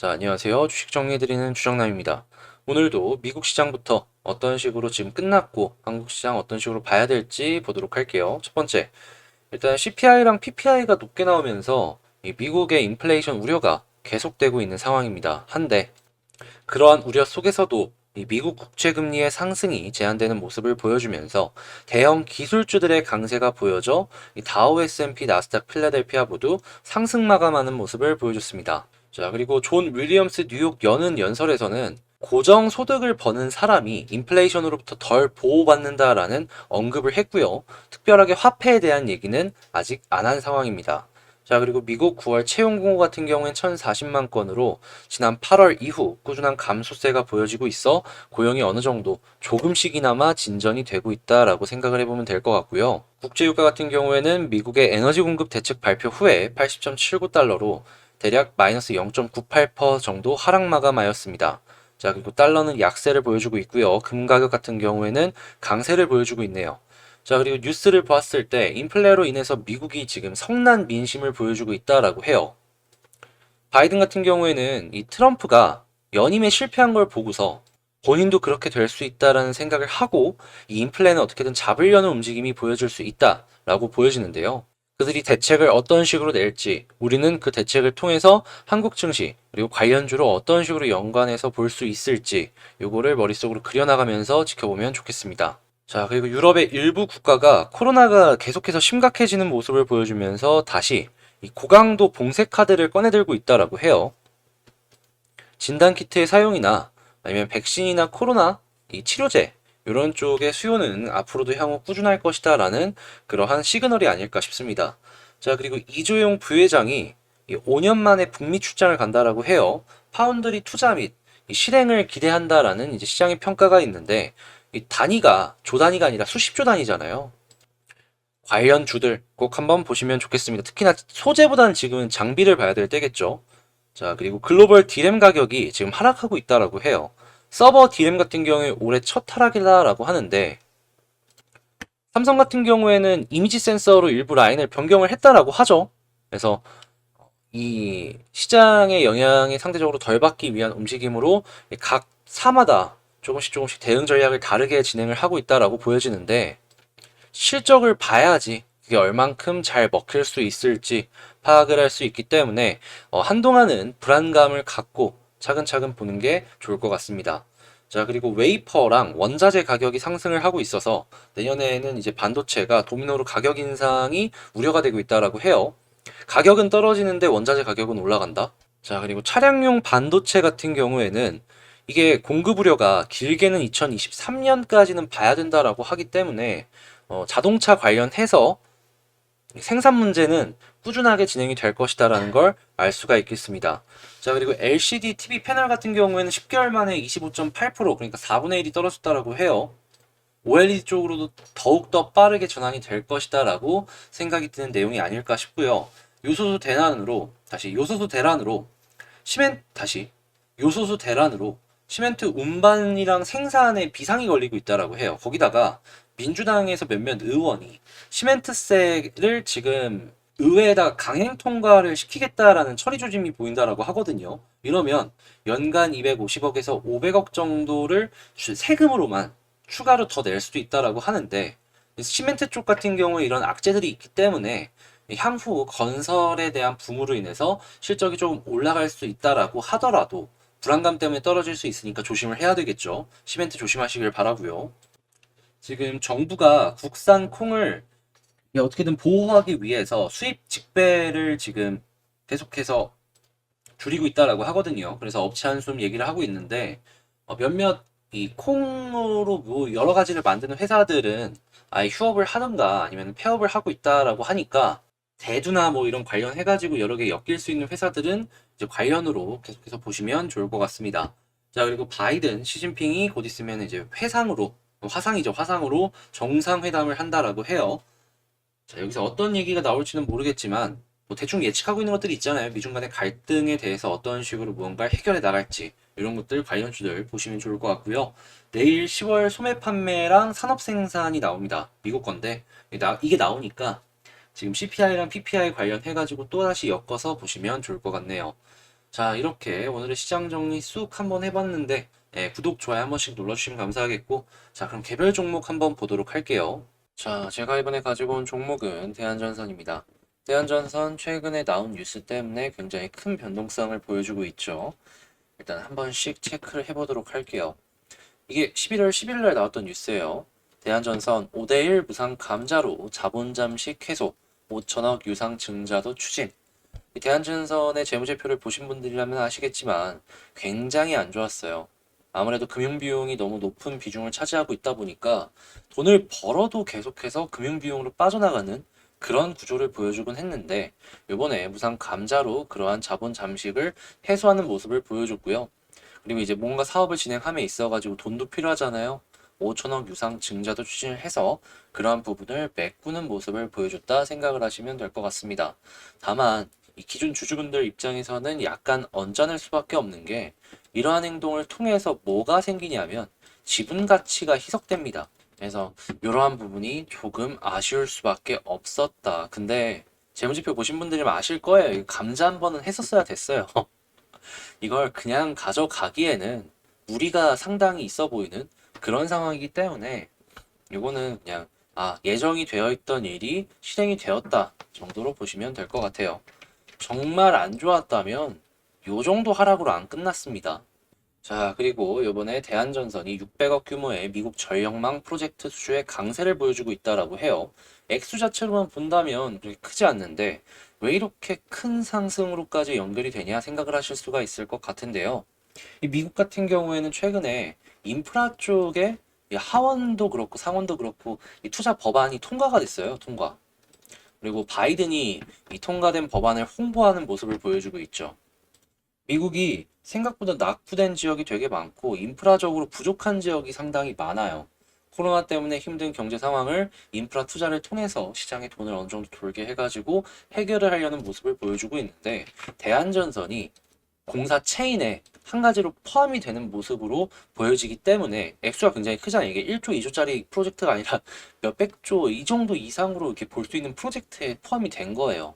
자, 안녕하세요. 주식 정리해드리는 주정남입니다. 오늘도 미국 시장부터 어떤 식으로 지금 끝났고 한국 시장 어떤 식으로 봐야 될지 보도록 할게요. 첫 번째, 일단 CPI랑 PPI가 높게 나오면서 이 미국의 인플레이션 우려가 계속되고 있는 상황입니다. 한데 그러한 우려 속에서도 이 미국 국채 금리의 상승이 제한되는 모습을 보여주면서 대형 기술주들의 강세가 보여져 이 다우 S&P 나스닥 필라델피아 모두 상승 마감하는 모습을 보여줬습니다. 자, 그리고 존 윌리엄스 뉴욕 연은 연설에서는 고정 소득을 버는 사람이 인플레이션으로부터 덜 보호받는다라는 언급을 했고요. 특별하게 화폐에 대한 얘기는 아직 안 한 상황입니다. 자, 그리고 미국 9월 채용 공고 같은 경우엔 1,040만 건으로 지난 8월 이후 꾸준한 감소세가 보여지고 있어 고용이 어느 정도 조금씩이나마 진전이 되고 있다라고 생각을 해보면 될 것 같고요. 국제유가 같은 경우에는 미국의 에너지 공급 대책 발표 후에 80.79달러로 대략 마이너스 0.98% 정도 하락 마감하였습니다. 자, 그리고 달러는 약세를 보여주고 있고요. 금 가격 같은 경우에는 강세를 보여주고 있네요. 자, 그리고 뉴스를 봤을 때 인플레로 인해서 미국이 지금 성난 민심을 보여주고 있다라고 해요. 바이든 같은 경우에는 이 트럼프가 연임에 실패한 걸 보고서 본인도 그렇게 될 수 있다라는 생각을 하고 이 인플레는 어떻게든 잡으려는 움직임이 보여줄 수 있다라고 보여지는데요. 그들이 대책을 어떤 식으로 낼지 우리는 그 대책을 통해서 한국 증시 그리고 관련주로 어떤 식으로 연관해서 볼 수 있을지 요거를 머릿속으로 그려나가면서 지켜보면 좋겠습니다. 자, 그리고 유럽의 일부 국가가 코로나가 계속해서 심각해지는 모습을 보여주면서 다시 이 고강도 봉쇄 카드를 꺼내들고 있다라고 해요. 진단키트의 사용이나 아니면 백신이나 코로나 이 치료제 이런 쪽의 수요는 앞으로도 향후 꾸준할 것이다 라는 그러한 시그널이 아닐까 싶습니다. 자, 그리고 이조용 부회장이 5년 만에 북미 출장을 간다라고 해요. 파운드리 투자 및 실행을 기대한다라는 이제 시장의 평가가 있는데 이 단위가 조 단위가 아니라 수십조 단위잖아요. 관련 주들 꼭 한번 보시면 좋겠습니다. 특히나 소재보다는 지금은 장비를 봐야 될 때겠죠. 자, 그리고 글로벌 디램 가격이 지금 하락하고 있다라고 해요. 서버 디램 같은 경우에 올해 첫 하락이다라고 하는데 삼성 같은 경우에는 이미지 센서로 일부 라인을 변경을 했다라고 하죠. 그래서 이 시장의 영향이 상대적으로 덜 받기 위한 움직임으로 각 사마다 조금씩 대응 전략을 다르게 진행을 하고 있다라고 보여지는데 실적을 봐야지 그게 얼만큼 잘 먹힐 수 있을지 파악을 할 수 있기 때문에 한동안은 불안감을 갖고 차근차근 보는 게 좋을 것 같습니다. 자, 그리고 웨이퍼랑 원자재 가격이 상승을 하고 있어서 내년에는 이제 반도체가 도미노로 가격 인상이 우려가 되고 있다라고 해요. 가격은 떨어지는데 원자재 가격은 올라간다. 자, 그리고 차량용 반도체 같은 경우에는 이게 공급 우려가 길게는 2023년까지는 봐야 된다라고 하기 때문에 자동차 관련해서 생산 문제는 꾸준하게 진행이 될 것이다라는 걸 알 수가 있겠습니다. 자, 그리고 LCD TV 패널 같은 경우에는 10개월 만에 25.8% 그러니까 4분의 1이 떨어졌다라고 해요. OLED 쪽으로도 더욱더 빠르게 전환이 될 것이다라고 생각이 드는 내용이 아닐까 싶고요. 요소수 대란으로 다시 요소수 대란으로 시멘 다시 요소수 대란으로 시멘트 운반이랑 생산에 비상이 걸리고 있다라고 해요. 거기다가 민주당에서 몇몇 의원이 시멘트세를 지금 의회에다가 강행 통과를 시키겠다라는 처리 조짐이 보인다라고 하거든요. 이러면 연간 250억에서 500억 정도를 세금으로만 추가로 더 낼 수도 있다라고 하는데 시멘트 쪽 같은 경우에 이런 악재들이 있기 때문에 향후 건설에 대한 붐으로 인해서 실적이 조금 올라갈 수 있다라고 하더라도 불안감 때문에 떨어질 수 있으니까 조심을 해야 되겠죠. 시멘트 조심하시길 바라고요. 지금 정부가 국산 콩을 어떻게든 보호하기 위해서 수입 직배를 지금 계속해서 줄이고 있다라고 하거든요. 그래서 업체 한숨 얘기를 하고 있는데 몇몇 이 콩으로 뭐 여러 가지를 만드는 회사들은 아예 휴업을 하던가 아니면 폐업을 하고 있다라고 하니까 대두나 뭐 이런 관련해가지고 여러 개 엮일 수 있는 회사들은 이제 관련으로 계속해서 보시면 좋을 것 같습니다. 자, 그리고 바이든, 시진핑이 곧 있으면 이제 회상으로, 화상이죠. 화상으로 정상회담을 한다라고 해요. 자, 여기서 어떤 얘기가 나올지는 모르겠지만 뭐 대충 예측하고 있는 것들이 있잖아요. 미중 간의 갈등에 대해서 어떤 식으로 무언가를 해결해 나갈지 이런 것들 관련주들 보시면 좋을 것 같고요. 내일 10월 소매 판매랑 산업 생산이 나옵니다. 미국 건데 이게 나오니까 지금 CPI랑 PPI 관련해가지고 또다시 엮어서 보시면 좋을 것 같네요. 자, 이렇게 오늘의 시장 정리 쑥 한번 해봤는데, 구독, 좋아요 한 번씩 눌러주시면 감사하겠고, 자, 그럼 개별 종목 한번 보도록 할게요. 자, 제가 이번에 가지고 온 종목은 대한전선입니다. 대한전선 최근에 나온 뉴스 때문에 굉장히 큰 변동성을 보여주고 있죠. 일단 한 번씩 체크를 해보도록 할게요. 이게 11월 10일 날 나왔던 뉴스예요. 대한전선 5대1 무상 감자로 자본 잠식 해소, 5천억 유상 증자도 추진. 이 대한전선의 재무제표를 보신 분들이라면 아시겠지만 굉장히 안 좋았어요. 아무래도 금융비용이 너무 높은 비중을 차지하고 있다 보니까 돈을 벌어도 계속해서 금융비용으로 빠져나가는 그런 구조를 보여주곤 했는데, 이번에 무상 감자로 그러한 자본 잠식을 해소하는 모습을 보여줬고요. 그리고 이제 뭔가 사업을 진행함에 있어가지고 돈도 필요하잖아요. 5천억 유상 증자도 추진을 해서 그러한 부분을 메꾸는 모습을 보여줬다 생각을 하시면 될 것 같습니다. 다만 이 기존 주주분들 입장에서는 약간 언짢을 수밖에 없는 게, 이러한 행동을 통해서 뭐가 생기냐면 지분 가치가 희석됩니다. 그래서 이러한 부분이 조금 아쉬울 수밖에 없었다. 근데 재무지표 보신 분들이면 아실 거예요. 감자 한 번은 했었어야 됐어요. 이걸 그냥 가져가기에는 무리가 상당히 있어 보이는 그런 상황이기 때문에 이거는 그냥 예정이 되어 있던 일이 실행이 되었다 정도로 보시면 될 것 같아요. 정말 안 좋았다면 요 정도 하락으로 안 끝났습니다. 자, 그리고 이번에 대한전선이 600억 규모의 미국 전력망 프로젝트 수주의 강세를 보여주고 있다라고 해요. 액수 자체로만 본다면 그렇게 크지 않는데 왜 이렇게 큰 상승으로까지 연결이 되냐 생각을 하실 수가 있을 것 같은데요. 이 미국 같은 경우에는 최근에 인프라 쪽에 이 하원도 그렇고 상원도 그렇고 이 투자 법안이 통과가 됐어요. 통과. 그리고 바이든이 이 통과된 법안을 홍보하는 모습을 보여주고 있죠. 미국이 생각보다 낙후된 지역이 되게 많고 인프라적으로 부족한 지역이 상당히 많아요. 코로나 때문에 힘든 경제 상황을 인프라 투자를 통해서 시장에 돈을 어느 정도 돌게 해가지고 해결을 하려는 모습을 보여주고 있는데, 대한전선이 공사 체인에 한 가지로 포함이 되는 모습으로 보여지기 때문에 액수가 굉장히 크잖아요. 이게 1조, 2조짜리 프로젝트가 아니라 몇백 조 이 정도 이상으로 이렇게 볼 수 있는 프로젝트에 포함이 된 거예요.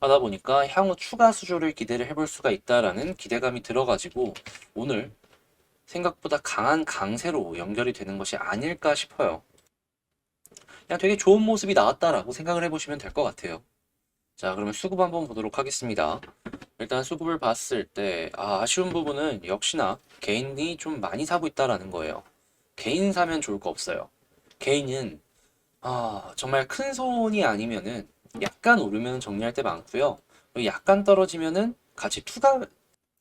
하다 보니까 향후 추가 수주를 기대를 해볼 수가 있다라는 기대감이 들어가지고 오늘 생각보다 강한 강세로 연결이 되는 것이 아닐까 싶어요. 그냥 되게 좋은 모습이 나왔다라고 생각을 해보시면 될 것 같아요. 자, 그러면 수급 한번 보도록 하겠습니다. 일단 수급을 봤을 때 아쉬운 부분은 역시나 개인이 좀 많이 사고 있다라는 거예요. 개인 사면 좋을 거 없어요. 개인은 정말 큰 손이 아니면은 약간 오르면 정리할 때 많고요. 그리고 약간 떨어지면은 같이 투자,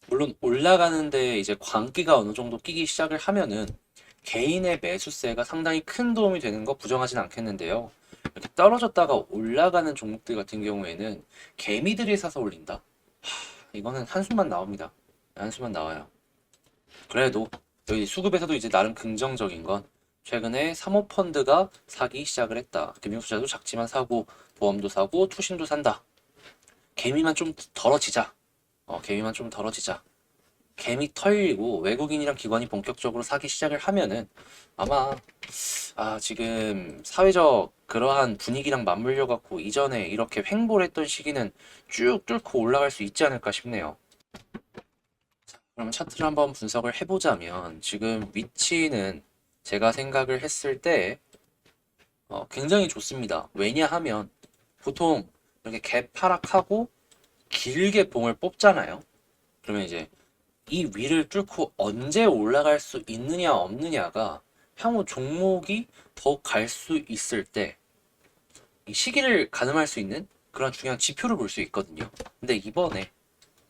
물론 올라가는데 이제 광기가 어느 정도 끼기 시작을 하면은 개인의 매수세가 상당히 큰 도움이 되는 거 부정하진 않겠는데요. 이렇게 떨어졌다가 올라가는 종목들 같은 경우에는 개미들이 사서 올린다? 이거는 한숨만 나옵니다. 한숨만 나와요. 그래도 여기 수급에서도 이제 나름 긍정적인 건, 최근에 사모펀드가 사기 시작을 했다. 금융투자도 작지만 사고, 보험도 사고, 투신도 산다. 개미만 좀 덜어지자. 개미만 좀 덜어지자. 개미 털리고 외국인이랑 기관이 본격적으로 사기 시작을 하면은 아마 지금 사회적 그러한 분위기랑 맞물려 갖고 이전에 이렇게 횡보를 했던 시기는 쭉 뚫고 올라갈 수 있지 않을까 싶네요. 그럼 차트를 한번 분석을 해보자면 지금 위치는 제가 생각을 했을 때 굉장히 좋습니다. 왜냐하면 보통 이렇게 갭 하락하고 길게 봉을 뽑잖아요. 그러면 이제 이 위를 뚫고 언제 올라갈 수 있느냐 없느냐가 향후 종목이 더 갈 수 있을 때 이 시기를 가늠할 수 있는 그런 중요한 지표를 볼 수 있거든요. 근데 이번에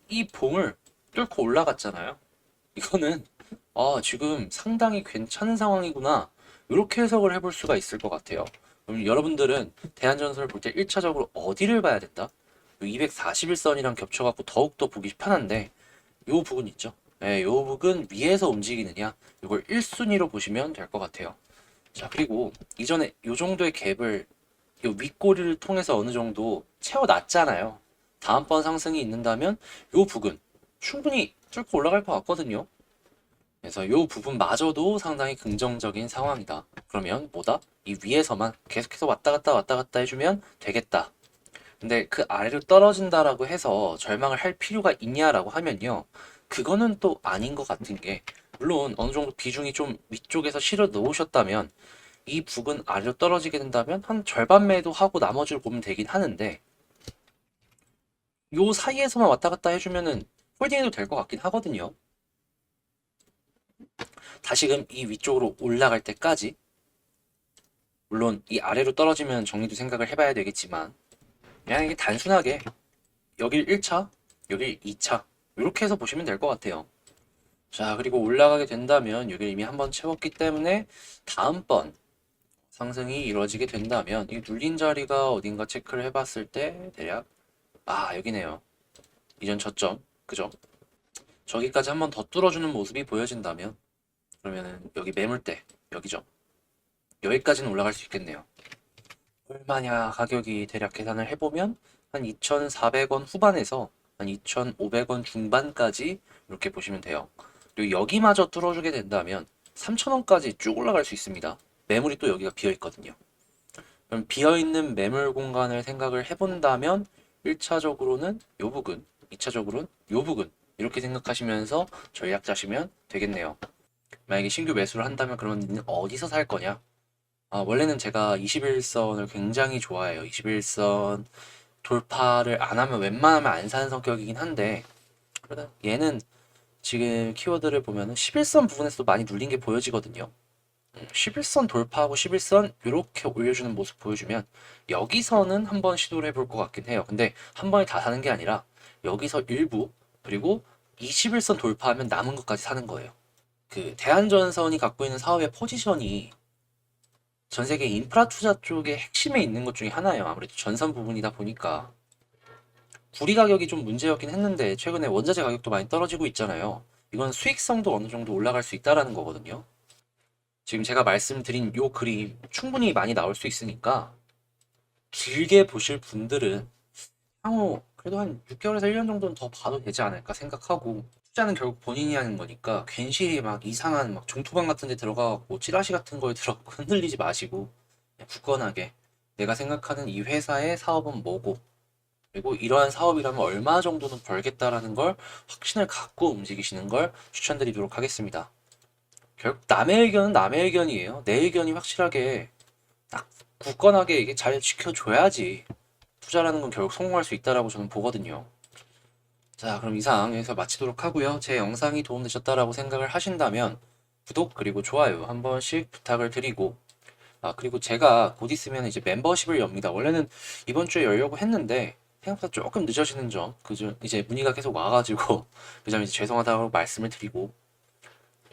이 봉을 뚫고 올라갔잖아요. 이거는 지금 상당히 괜찮은 상황이구나, 이렇게 해석을 해볼 수가 있을 것 같아요. 그럼 여러분들은 대한전선을 볼 때 1차적으로 어디를 봐야 된다? 241선이랑 겹쳐갖고 더욱더 보기 편한데 요 부분 있죠? 네, 요 부분 위에서 움직이느냐, 이걸 1순위로 보시면 될 것 같아요. 자, 그리고 이전에 요 정도의 갭을 요 윗꼬리를 통해서 어느 정도 채워놨잖아요. 다음번 상승이 있는다면 요 부분 충분히 뚫고 올라갈 것 같거든요. 그래서 요 부분마저도 상당히 긍정적인 상황이다. 그러면 뭐다? 이 위에서만 계속해서 왔다 갔다 해주면 되겠다. 근데 그 아래로 떨어진다라고 해서 절망을 할 필요가 있냐라고 하면요. 그거는 또 아닌 것 같은 게, 물론 어느 정도 비중이 좀 위쪽에서 실어 놓으셨다면 이 북은 아래로 떨어지게 된다면 한 절반 매도 하고 나머지를 보면 되긴 하는데, 요 사이에서만 왔다 갔다 해주면은 홀딩해도 될 것 같긴 하거든요. 다시금 이 위쪽으로 올라갈 때까지, 물론 이 아래로 떨어지면 정리도 생각을 해봐야 되겠지만, 그냥 이게 단순하게 여길 1차, 여길 2차 이렇게 해서 보시면 될 것 같아요. 자, 그리고 올라가게 된다면 여길 이미 한번 채웠기 때문에 다음번 상승이 이루어지게 된다면 이 눌린 자리가 어딘가 체크를 해봤을 때 대략, 아, 여기네요. 이전 저점, 그죠? 저기까지 한번 더 뚫어주는 모습이 보여진다면, 그러면은 여기 매물대, 여기죠. 여기까지는 올라갈 수 있겠네요. 얼마냐 가격이 대략 계산을 해보면 한 2,400원 후반에서 한 2,500원 중반까지 이렇게 보시면 돼요. 그리고 여기마저 뚫어주게 된다면 3,000원까지 쭉 올라갈 수 있습니다. 매물이 또 여기가 비어 있거든요. 그럼 비어 있는 매물 공간을 생각을 해본다면 1차적으로는 요 부근, 2차적으로는 요 부근 이렇게 생각하시면서 전략 짜시면 되겠네요. 만약에 신규 매수를 한다면 그러면 니는 어디서 살 거냐? 아, 원래는 제가 21선을 굉장히 좋아해요. 21선 돌파를 안 하면 웬만하면 안 사는 성격이긴 한데, 그러다 얘는 지금 키워드를 보면은 11선 부분에서도 많이 눌린 게 보여지거든요. 11선 돌파하고 11선 이렇게 올려주는 모습 보여주면 여기서는 한번 시도를 해볼 것 같긴 해요. 근데 한 번에 다 사는 게 아니라 여기서 일부, 그리고 21선 돌파하면 남은 것까지 사는 거예요. 그 대한전선이 갖고 있는 사업의 포지션이 전 세계 인프라 투자 쪽의 핵심에 있는 것 중에 하나예요. 아무래도 전선 부분이다 보니까. 구리 가격이 좀 문제였긴 했는데 최근에 원자재 가격도 많이 떨어지고 있잖아요. 이건 수익성도 어느 정도 올라갈 수 있다라는 거거든요. 지금 제가 말씀드린 요 그림 충분히 많이 나올 수 있으니까 길게 보실 분들은 향후 그래도 한 6개월에서 1년 정도는 더 봐도 되지 않을까 생각하고, 투자는 결국 본인이 하는 거니까 괜시리 막 이상한 막 종토방 같은 데 들어가고 찌라시 같은 거에 들어가고 흔들리지 마시고 그냥 굳건하게 내가 생각하는 이 회사의 사업은 뭐고, 그리고 이러한 사업이라면 얼마 정도는 벌겠다라는 걸 확신을 갖고 움직이시는 걸 추천드리도록 하겠습니다. 결국 남의 의견은 남의 의견이에요. 내 의견이 확실하게 딱 굳건하게 이게 잘 지켜줘야지 투자라는 건 결국 성공할 수 있다라고 저는 보거든요. 자, 그럼 이상 여기서 마치도록 하고요. 제 영상이 도움되셨다라고 생각을 하신다면 구독 그리고 좋아요 한 번씩 부탁을 드리고, 아, 그리고 제가 곧 있으면 이제 멤버십을 엽니다. 원래는 이번 주에 열려고 했는데 생각보다 조금 늦어지는 점, 그죠? 이제 문의가 계속 와가지고 그 점에 이제 죄송하다고 말씀을 드리고,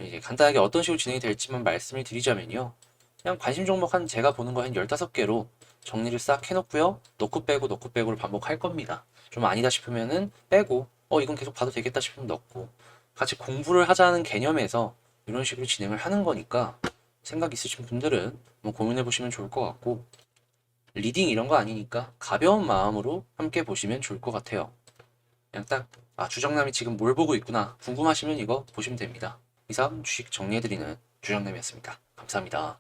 이제 간단하게 어떤 식으로 진행이 될지만 말씀을 드리자면요. 그냥 관심 종목 한 제가 보는 거 한 15개로 정리를 싹 해놓고요. 넣고 빼고 넣고 빼고를 반복할 겁니다. 좀 아니다 싶으면은 빼고, 이건 계속 봐도 되겠다 싶으면 넣고, 같이 공부를 하자는 개념에서 이런 식으로 진행을 하는 거니까 생각 있으신 분들은 뭐 고민해 보시면 좋을 것 같고, 리딩 이런 거 아니니까 가벼운 마음으로 함께 보시면 좋을 것 같아요. 그냥 딱, 아, 주정남이 지금 뭘 보고 있구나 궁금하시면 이거 보시면 됩니다. 이상 주식 정리해드리는 주정남이었습니다. 감사합니다.